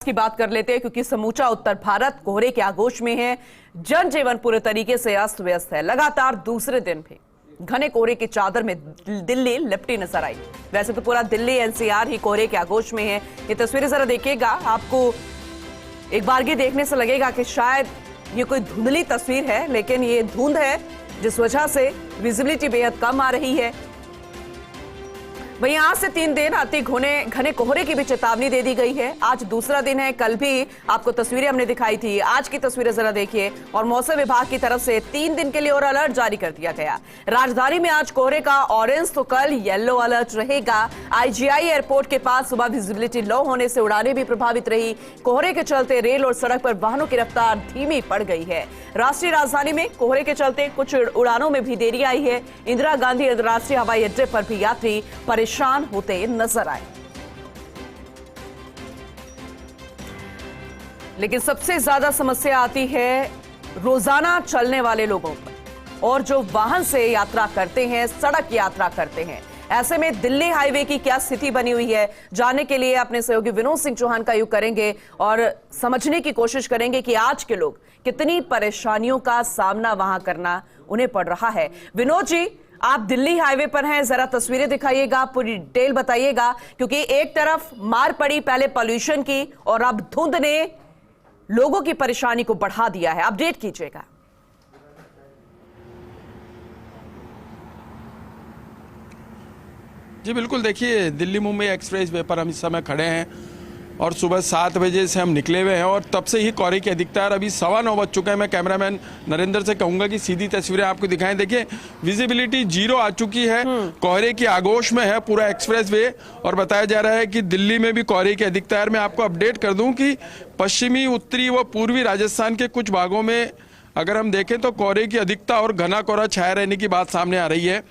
की बात कर लेते हैं, क्योंकि समूचा उत्तर भारत कोहरे के आगोश में है। जनजीवन पूरे तरीके से अस्त व्यस्त है। लगातार दूसरे दिन भी घने कोहरे की चादर में दिल्ली लिपटी नजर आई। वैसे तो पूरा दिल्ली एनसीआर ही कोहरे के आगोश में है। ये तस्वीरें जरा देखिएगा, आपको एक बारगी देखने से लगेगा कि शायद ये कोई धुंधली तस्वीर है, लेकिन ये धुंध है जिस वजह से विजिबिलिटी बेहद कम आ रही है। वहीं आज से 3 दिन अति घने कोहरे की भी चेतावनी दे दी गई है। आज दूसरा दिन है, कल भी आपको तस्वीरें हमने दिखाई थी, आज की तस्वीरें जरा देखिए। और मौसम विभाग की तरफ से 3 दिन के लिए और अलर्ट जारी कर दिया गया। राजधानी में आज कोहरे का ऑरेंज तो कल येलो अलर्ट रहेगा। आईजीआई एयरपोर्ट के पास सुबह विजिबिलिटी लो होने से उड़ानें भी प्रभावित रही। कोहरे के चलते रेल और सड़क पर वाहनों की रफ्तार धीमी पड़ गई है। राष्ट्रीय राजधानी में कोहरे के चलते कुछ उड़ानों में भी देरी आई है। इंदिरा गांधी अंतर्राष्ट्रीय हवाई अड्डे पर भी यात्री परेशान होते नजर आए। लेकिन सबसे ज्यादा समस्या आती है रोजाना चलने वाले लोगों पर, और जो वाहन से यात्रा करते हैं, सड़क यात्रा करते हैं। ऐसे में दिल्ली हाईवे की क्या स्थिति बनी हुई है, जानने के लिए अपने सहयोगी विनोद सिंह चौहान का युग करेंगे और समझने की कोशिश करेंगे कि आज के लोग कितनी परेशानियों का सामना वहां करना उन्हें पड़ रहा है। विनोद जी, आप दिल्ली हाईवे पर हैं, जरा तस्वीरें दिखाइएगा, पूरी डिटेल बताइएगा, क्योंकि एक तरफ मार पड़ी पहले पॉल्यूशन की और अब धुंध ने लोगों की परेशानी को बढ़ा दिया है। अपडेट कीजिएगा। जी बिल्कुल, देखिए दिल्ली मुंबई एक्सप्रेस वे पर हम इस समय खड़े हैं और सुबह 7 बजे से हम निकले हुए हैं और तब से ही कोहरे की अधिकता है। अभी 9:15 बज चुका है। मैं कैमरामैन नरेंद्र से कहूंगा कि सीधी तस्वीरें आपको दिखाएं। देखिए विजिबिलिटी 0 आ चुकी है, कोहरे की आगोश में है पूरा एक्सप्रेस वे और बताया जा रहा है कि दिल्ली में भी कोहरे की अधिकता है। मैं आपको अपडेट कर दूं कि पश्चिमी, उत्तरी व पूर्वी राजस्थान के कुछ भागों में अगर हम देखें तो कोहरे की अधिकता और घना कोहरा छाया रहने की बात सामने आ रही है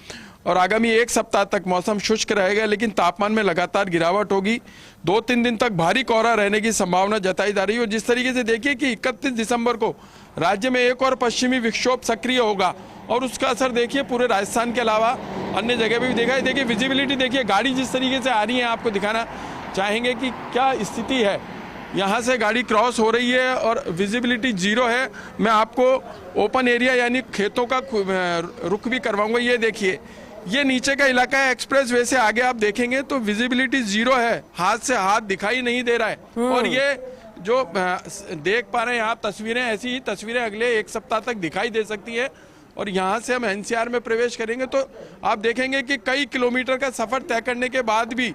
और आगामी 1 सप्ताह तक मौसम शुष्क रहेगा, लेकिन तापमान में लगातार गिरावट होगी। 2-3 दिन तक भारी कोहरा रहने की संभावना जताई जा रही है। और जिस तरीके से देखिए कि 31 दिसंबर को राज्य में एक और पश्चिमी विक्षोभ सक्रिय होगा और उसका असर देखिए पूरे राजस्थान के अलावा अन्य जगह पर भी देखा है। देखिए विजिबिलिटी देखिए, गाड़ी जिस तरीके से आ रही है, आपको दिखाना चाहेंगे कि क्या स्थिति है। यहाँ से गाड़ी क्रॉस हो रही है और विजिबिलिटी 0 है। मैं आपको ओपन एरिया यानी खेतों का रुख भी करवाऊंगा। ये देखिए, ये नीचे का इलाका है एक्सप्रेस वे से आगे आप देखेंगे तो विजिबिलिटी 0 है, हाथ से हाथ दिखाई नहीं दे रहा है। और ये जो देख पा रहे हैं आप तस्वीरें, ऐसी ही तस्वीरें अगले 1 सप्ताह तक दिखाई दे सकती है। और यहाँ से हम एनसीआर में प्रवेश करेंगे तो आप देखेंगे कि कई किलोमीटर का सफर तय करने के बाद भी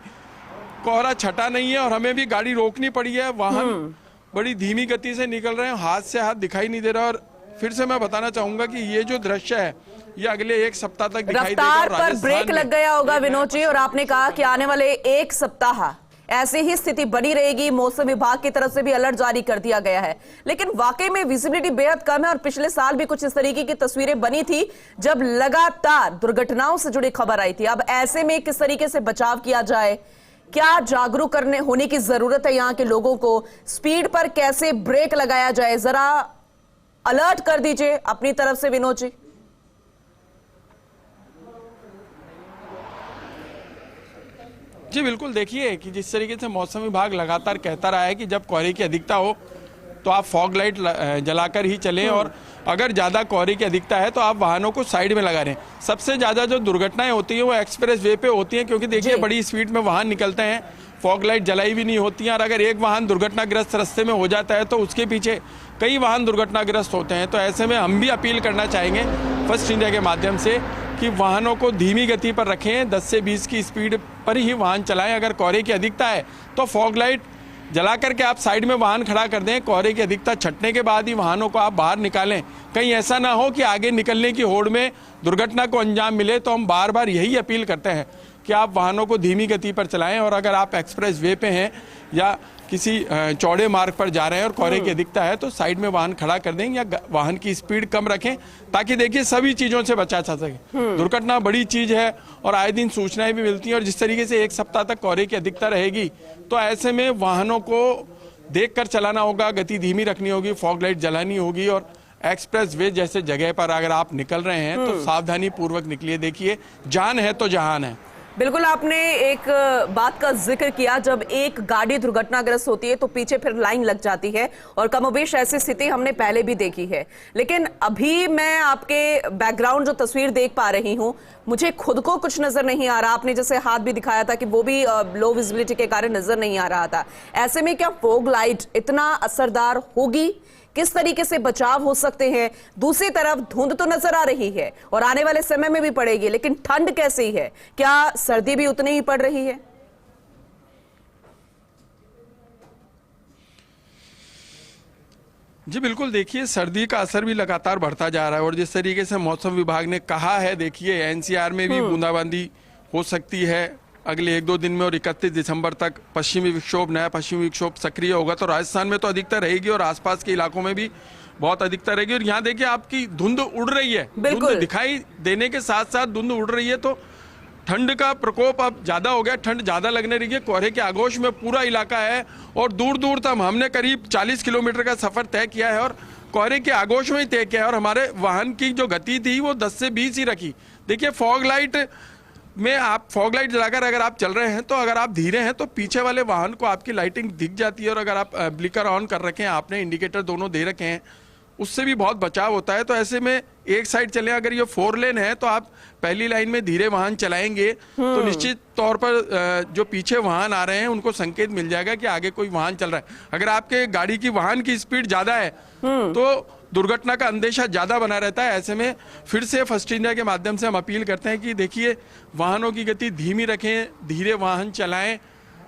कोहरा छटा नहीं है और हमें भी गाड़ी रोकनी पड़ी है। वाहन बड़ी धीमी गति से निकल रहे हैं, हाथ से हाथ दिखाई नहीं दे रहा। और फिर से मैं बताना चाहूंगा कि ये जो दृश्य है ये अगले 1 सप्ताह तक दिखाई देगा। रफ्तार पर ब्रेक लग गया होगा विनोद जी, और आपने कहा कि आने वाले 1 सप्ताह ऐसी ही स्थिति बनी रहेगी। मौसम विभाग की तरफ से भी अलर्ट जारी कर दिया गया है। लेकिन वाकई में विजिबिलिटी बेहद कम है और पिछले साल भी कुछ इस तरीके की तस्वीरें बनी थी जब लगातार दुर्घटनाओं से जुड़ी खबर आई थी। अब ऐसे में किस तरीके से बचाव किया जाए, क्या जागरूक होने की जरूरत है यहाँ के लोगों को, स्पीड पर कैसे ब्रेक लगाया जाए, जरा अलर्ट कर दीजिए अपनी तरफ से विनोद जी। जी बिल्कुल, देखिए कि जिस तरीके से मौसम विभाग लगातार कहता रहा है कि जब कोहरे की अधिकता हो तो आप फॉग लाइट जलाकर ही चलें और अगर ज़्यादा कोहरे की अधिकता है तो आप वाहनों को साइड में लगा दें। सबसे ज़्यादा जो दुर्घटनाएं होती हैं वो एक्सप्रेस वे पे होती हैं, क्योंकि देखिए बड़ी स्पीड में वाहन निकलते हैं, फॉग लाइट जलाई भी नहीं होती हैं और अगर एक वाहन दुर्घटनाग्रस्त रास्ते में हो जाता है तो उसके पीछे कई वाहन दुर्घटनाग्रस्त होते हैं। तो ऐसे में हम भी अपील करना चाहेंगे फर्स्ट इंडिया के माध्यम से कि वाहनों को धीमी गति पर रखें, 10 से 20 की स्पीड पर ही वाहन चलाएं। अगर कोहरे की अधिकता है तो फॉग लाइट जला करके आप साइड में वाहन खड़ा कर दें। कोहरे की अधिकता छटने के बाद ही वाहनों को आप बाहर निकालें। कहीं ऐसा ना हो कि आगे निकलने की होड़ में दुर्घटना को अंजाम मिले। तो हम बार बार यही अपील करते हैं कि आप वाहनों को धीमी गति पर चलाएं और अगर आप एक्सप्रेस वे पे हैं या किसी चौड़े मार्ग पर जा रहे हैं और कोहरे की अधिकता है तो साइड में वाहन खड़ा कर दें या वाहन की स्पीड कम रखें, ताकि देखिए सभी चीज़ों से बचा जा सके। दुर्घटना बड़ी चीज़ है और आए दिन सूचनाएं भी मिलती हैं और जिस तरीके से 1 सप्ताह तक कोहरे की अधिकता रहेगी तो ऐसे में वाहनों को देखकर चलाना होगा, गति धीमी रखनी होगी, फॉग लाइट जलानी होगी और एक्सप्रेस वे जैसे जगह पर अगर आप निकल रहे हैं तो सावधानी पूर्वक निकलिए। देखिए जान है तो जहान है। बिल्कुल, आपने एक बात का जिक्र किया, जब एक गाड़ी दुर्घटनाग्रस्त होती है तो पीछे फिर लाइन लग जाती है और कमोबेश ऐसी स्थिति हमने पहले भी देखी है। लेकिन अभी मैं आपके बैकग्राउंड जो तस्वीर देख पा रही हूं, मुझे खुद को कुछ नजर नहीं आ रहा। आपने जैसे हाथ भी दिखाया था कि वो भी लो विजिबिलिटी के कारण नजर नहीं आ रहा था। ऐसे में क्या फॉग लाइट इतना असरदार होगी? किस तरीके से बचाव हो सकते हैं? दूसरी तरफ धुंध तो नजर आ रही है और आने वाले समय में भी पड़ेगी, लेकिन ठंड कैसी है? क्या सर्दी भी उतनी ही पड़ रही है? जी बिल्कुल, देखिए सर्दी का असर भी लगातार बढ़ता जा रहा है और जिस तरीके से मौसम विभाग ने कहा है, देखिए एनसीआर में भी बूंदाबांदी हो सकती है अगले 1-2 दिन में और 31 दिसंबर तक नया पश्चिमी विक्षोभ सक्रिय होगा। तो राजस्थान में तो अधिकतर रहेगी और आसपास के इलाकों में भी बहुत अधिकतर रहेगी। और यहाँ देखिए आपकी धुंध उड़ रही है, धुंध दिखाई देने के साथ साथ धुंध उड़ रही है, तो ठंड का प्रकोप अब ज्यादा हो गया, ठंड ज्यादा लगने लगी है। कोहरे के आगोश में पूरा इलाका है और दूर दूर तक हमने करीब 40 किलोमीटर का सफर तय किया है और कोहरे के आगोश में ही तय किया है और हमारे वाहन की जो गति थी वो 10 से 20 ही रखी। देखिए फॉग लाइट में आप फॉग लाइट जलाकर अगर आप चल रहे हैं तो अगर आप धीरे हैं तो पीछे वाले वाहन को आपकी लाइटिंग दिख जाती है और अगर आप ब्लिकर ऑन कर रखे हैं, आपने इंडिकेटर दोनों दे रखे हैं, उससे भी बहुत बचाव होता है। तो ऐसे में एक साइड चलें, अगर ये 4 लेन है तो आप पहली लाइन में धीरे वाहन चलाएंगे तो निश्चित तौर पर जो पीछे वाहन आ रहे हैं उनको संकेत मिल जाएगा कि आगे कोई वाहन चल रहा है। अगर आपके गाड़ी की वाहन की स्पीड ज्यादा है तो दुर्घटना का अंदेशा ज्यादा बना रहता है। ऐसे में फिर से फर्स्ट इंडिया के माध्यम से हम अपील करते हैं कि देखिए वाहनों की गति धीमी रखें, धीरे वाहन चलाएं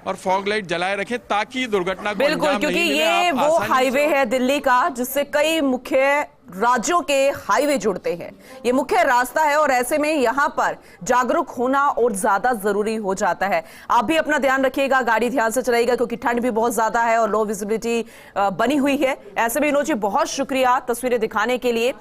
और फॉग लाइट जलाए रखें ताकि दुर्घटना को बिल्कुल, क्योंकि ये वो हाईवे है दिल्ली का जिससे कई मुख्य राज्यों के हाईवे जुड़ते हैं। ये मुख्य रास्ता है और ऐसे में यहाँ पर जागरूक होना और ज्यादा जरूरी हो जाता है। आप भी अपना ध्यान रखिएगा, गाड़ी ध्यान से चलाइएगा क्योंकि ठंड भी बहुत ज्यादा है और लो विजिबिलिटी बनी हुई है। ऐसे में विनोद जी बहुत शुक्रिया तस्वीरें दिखाने के लिए।